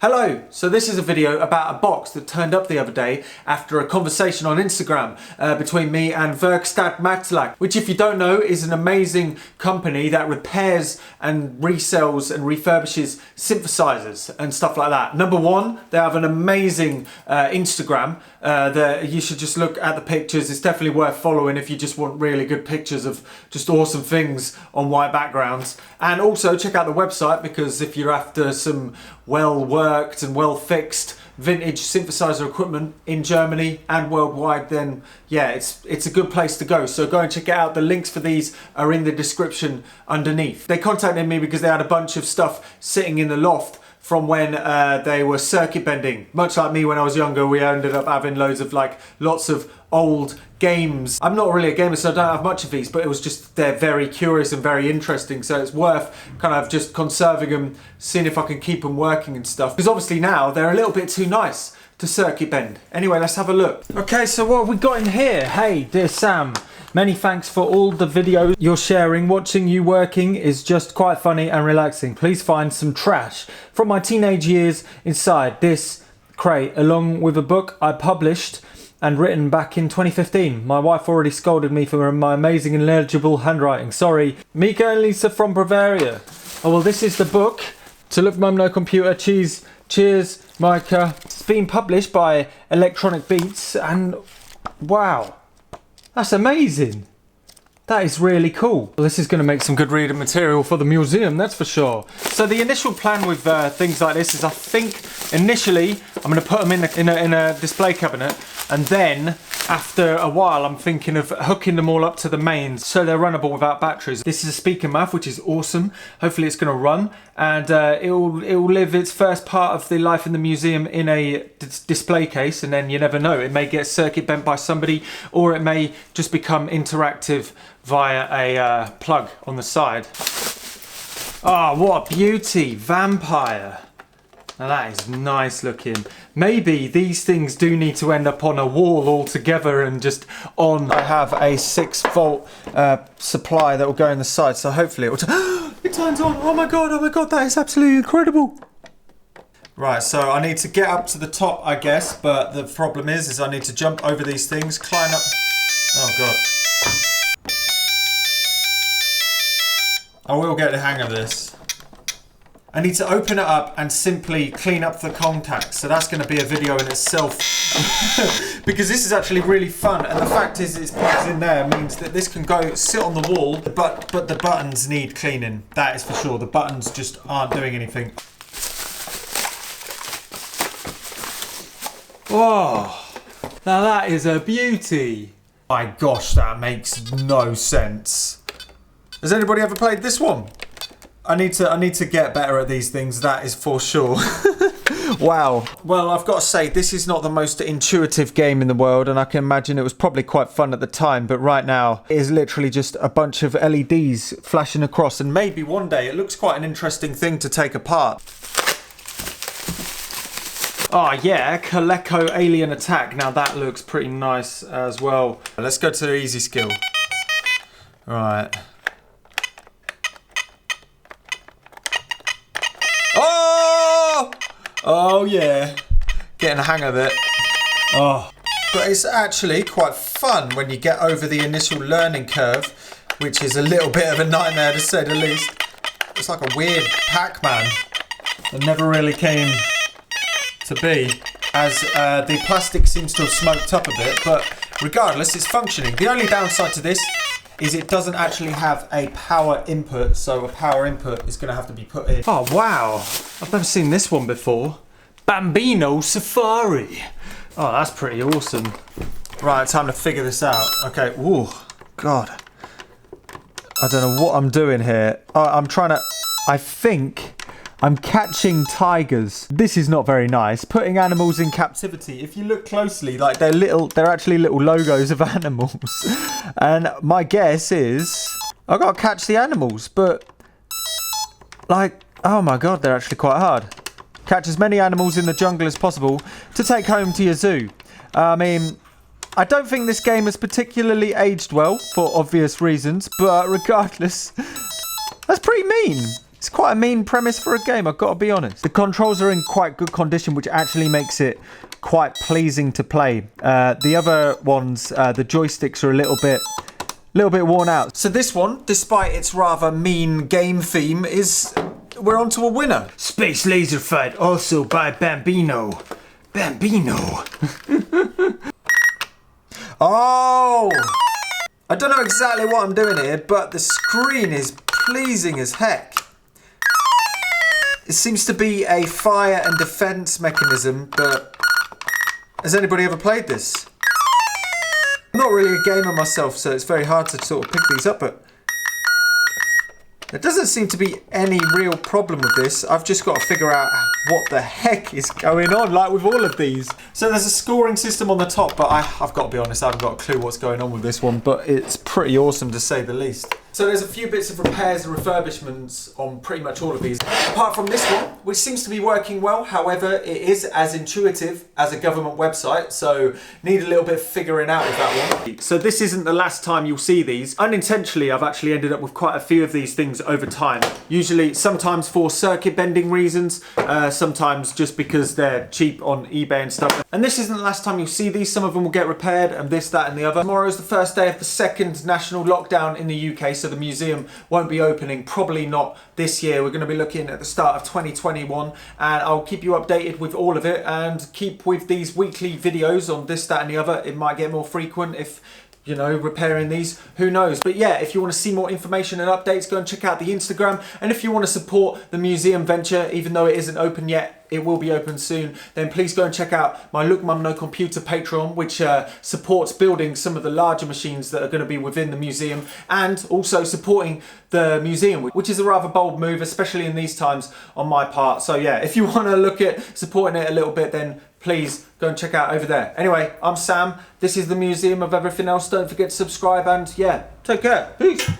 Hello, so this is a video about a box that turned up the other day after a conversation on Instagram between me and Werkstatt, which if you don't know is an amazing company that repairs and resells and refurbishes synthesizers and stuff like that. Number one, they have an amazing Instagram that you should just look at the pictures. It's definitely worth following if you just want really good pictures of just awesome things on white backgrounds. And also check out the website, because if you're after some well-worked and well-fixed vintage synthesizer equipment in Germany and worldwide, then yeah, it's a good place to go. So go and check it out. The links for these are in the description underneath. They contacted me because they had a bunch of stuff sitting in the loft from when they were circuit bending. Much like me when I was younger, we ended up having loads of lots of old games. I'm not really a gamer, so I don't have much of these, but it was just, they're very curious and very interesting, so it's worth kind of just conserving them, seeing if I can keep them working and stuff, because obviously now they're a little bit too nice to circuit bend. Anyway, let's have a look. Okay, so what have we got in here? Hey, dear Sam, many thanks for all the videos you're sharing. Watching you working is just quite funny and relaxing. Please find some trash from my teenage years inside this crate, along with a book I published and written back in 2015. My wife already scolded me for my amazing and legible handwriting. Sorry. Mika and Lisa from Bavaria. Oh, well, this is the book. To look mum, no computer. Cheers, Micah. It's been published by Electronic Beats, and wow, that's amazing. That is really cool. Well, this is going to make some good reading material for the museum, that's for sure. So the initial plan with things like this is, I think initially I'm going to put them in a display cabinet, and then after a while I'm thinking of hooking them all up to the mains so they're runnable without batteries. This is a speaker mouth, which is awesome. Hopefully it's going to run, and it will live its first part of the life in the museum in a display case, and then you never know, it may get circuit bent by somebody, or it may just become interactive via a plug on the side. Oh, what a beauty! Vampire. Now that is nice looking. Maybe these things do need to end up on a wall altogether and just on. I have a 6-volt supply that will go in the side, so hopefully it will it turns on. Oh my god, that is absolutely incredible. Right, so I need to get up to the top, I guess, but the problem is I need to jump over these things, climb up. Oh god. I will get the hang of this. I need to open it up and simply clean up the contacts. So that's going to be a video in itself. Because this is actually really fun. And the fact is, it's plugged in there means that this can go sit on the wall. But the buttons need cleaning. That is for sure. The buttons just aren't doing anything. Oh, now that is a beauty. My gosh, that makes no sense. Has anybody ever played this one? I need to get better at these things, that is for sure. Wow. Well, I've got to say, this is not the most intuitive game in the world, and I can imagine it was probably quite fun at the time, but right now it is literally just a bunch of LEDs flashing across, and maybe one day it looks quite an interesting thing to take apart. Oh yeah, Coleco Alien Attack. Now that looks pretty nice as well. Let's go to the easy skill. Right. Oh! Oh yeah. Getting the hang of it. Oh. But it's actually quite fun when you get over the initial learning curve, which is a little bit of a nightmare to say the least. It's like a weird Pac-Man that never really came to be, as the plastic seems to have smoked up a bit, but regardless, it's functioning. The only downside to this is it doesn't actually have a power input, so a power input is going to have to be put in. Oh wow, I've never seen this one before. Bambino Safari. Oh, that's pretty awesome. Right, time to figure this out. Okay, ooh, god. I don't know what I'm doing here. I'm trying to, I think I'm catching tigers. This is not very nice. Putting animals in captivity. If you look closely, like they're actually little logos of animals. And my guess is I've got to catch the animals, but like, oh my god, they're actually quite hard. Catch as many animals in the jungle as possible to take home to your zoo. I mean, I don't think this game has particularly aged well for obvious reasons, but regardless, that's pretty mean. It's quite a mean premise for a game, I've got to be honest. The controls are in quite good condition, which actually makes it quite pleasing to play. The other ones, the joysticks are a little bit worn out. So this one, despite its rather mean game theme, we're on to a winner. Space Laser Fight, also by Bambino. Bambino. Oh! I don't know exactly what I'm doing here, but the screen is pleasing as heck. It seems to be a fire and defense mechanism, but has anybody ever played this? I'm not really a gamer myself, so it's very hard to sort of pick these up, but there doesn't seem to be any real problem with this. I've just got to figure out what the heck is going on, like with all of these. So there's a scoring system on the top, but I've got to be honest, I haven't got a clue what's going on with this one, but it's pretty awesome to say the least. So there's a few bits of repairs and refurbishments on pretty much all of these. Apart from this one, which seems to be working well. However, it is as intuitive as a government website, so need a little bit of figuring out with that one. So this isn't the last time you'll see these. Unintentionally, I've actually ended up with quite a few of these things over time. Usually, sometimes for circuit bending reasons, sometimes just because they're cheap on eBay and stuff. And this isn't the last time you'll see these. Some of them will get repaired, and this, that, and the other. Tomorrow's the first day of the second national lockdown in the UK, so the museum won't be opening, probably not this year. We're going to be looking at the start of 2021, and I'll keep you updated with all of it and keep with these weekly videos on this, that, and the other. It might get more frequent if, you know, repairing these, who knows. But yeah, if you want to see more information and updates, go and check out the Instagram. And if you want to support the museum venture, even though it isn't open yet, it will be open soon, then please go and check out my Look Mum No Computer Patreon, which supports building some of the larger machines that are going to be within the museum, and also supporting the museum, which is a rather bold move, especially in these times on my part. So yeah, if you want to look at supporting it a little bit, then please go and check out over there. Anyway, I'm Sam. This is the Museum of Everything Else. Don't forget to subscribe, and yeah, take care. Peace.